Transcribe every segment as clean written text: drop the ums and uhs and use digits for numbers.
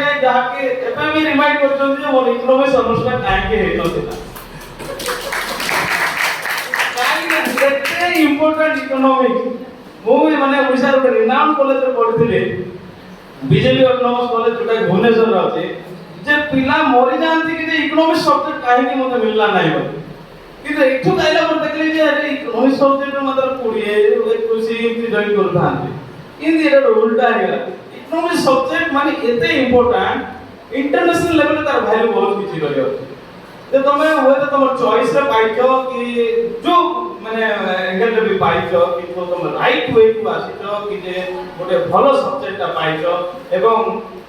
रे जाके एपे भी रिमाइंड करछन जे मोर इकोनॉमिक्स अनुसार काहे के हेतो थिला काहे केते इंपोर्टेंट इकोनॉमिक्स मु भी माने ओडिसा रो रिनाउंड कॉलेज रे पढिथिले बीजेपी ऑटोनॉमस कॉलेज जोटा भुवनेश्वर रे अछि जे पिला मरि जानती कि जे इकोनॉमिक्स सब्जेक्ट काहे कि मते मिलला नाही बोली কিন্তু একটু গাইলা পর দেখলে যে আরে ইকোনমিক্স সাবজেক্ট মাত্র 20 21 এমনি জয়েন করতান্তে কিন্তু এটা উল্টা হয়ে গেল ইকোনমিক্স সাবজেক্ট মানে এতে ইম্পর্টেন্ট ইন্টারন্যাশনাল লেভেলে তার ভ্যালু বহুত কিছু রয়ে আছে যে তুমি হয়তো তোমার চয়েস রে পাইছো কি जो মানে এঙ্গেল রে পাইছো কিন্তু তোমার রাইট ওয়ে টু আসিছো কি যে গোটে ভালো সাবজেক্টটা পাইছো এবং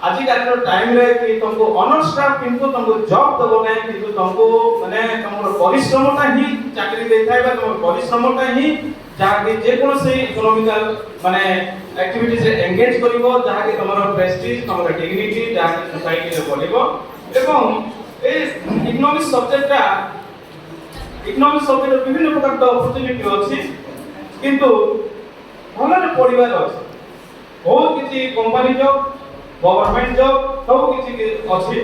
আজিকালির টাইম রে কি तुमको অনার্স স্টাফ কিন্তু तुमको জব দেব না কিন্তু तुमको মানে তোমার পরিশ্রমটা হি চাকরি দেইথাই বা তোমার পরিশ্রমটা হি যাকে যে কোনো সেই ইকোনমিক্যাল মানে অ্যাক্টিভিটিজ রে এনগেজ করিব যাকে তোমার প্রেস্টিজ তোমার ডিগনিটি যাকে সোসাইটি রে বলিব এবং এই ইকোনমিক্স সাবজেক্টটা ইকোনমিক্স সাবজেক্টের বিভিন্ন প্রকার অপরচুনিটি আছে কিন্তু ভালোরে পড়িবার আছে বহুত কিছু কোম্পানি জব গভর্নমেন্ট জব সব কিছু আছে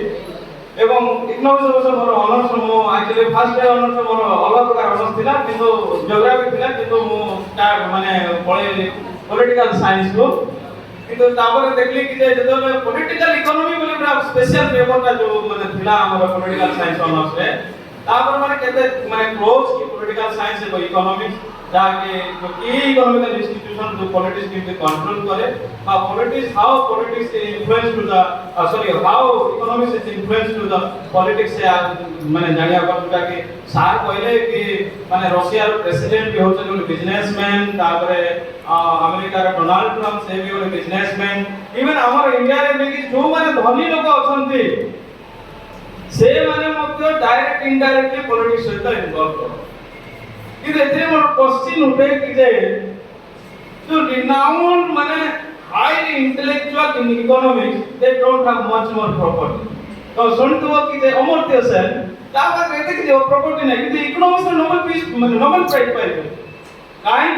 এবং ইকোনমিক্স অবশ্য মোর অনার্স মো আইলে ফার্স্ট ইয়ার অনার্স মোর অলগা প্রকার অনার্স ଥିଲା কিন্তু জিওগ্রাফি ଥିଲା কিন্তু মু তা মানে পড়ে পলিটিক্যাল সায়েন্স কো কিন্তু তারপরে দেখলি কি যে যেতবে পলিটিক্যাল ইকোনমি বলি পুরা স্পেশাল পেপারটা যে মানে ଥିଲା আমার পলিটিক্যাল সায়েন্স অনার্স রে তারপর মানে কেতে মানে ক্লোজ কি পলিটিক্যাল সায়েন্স এবং ইকোনমিক্স যাকে কি ইকোনমিক্যাল ইনস্টিটিউশন जो पॉलिटिक्स के कंट्रोल करे বা politics how politics influence to the sorry how economics is influence to the politics से माने जानिया पड़ता कि सार कहले कि माने रशिया रो प्रेसिडेंट भी होचे जो बिजनेसमैन तापरे अमेरिका रो डोनाल्ड ट्रम्प से भी होले बिजनेसमैन इवन हमर इंडिया रे भी जो माने धनी लोक अछंती से माने मध्य डायरेक्ट इनडायरेक्टली पॉलिटिक्स सहित इन्वॉल्व कर कि एथे मोर क्वेश्चन उठे कि जे जो renowned माने highly intellectual in economics they don't have much more property तो सुनतो कि जे अमर्त्य सेन ताका कहते कि जे प्रॉपर्टी नहीं कि इकोनॉमिक्स में नोबेल पीस नोबेल प्राइज पाइबे काहे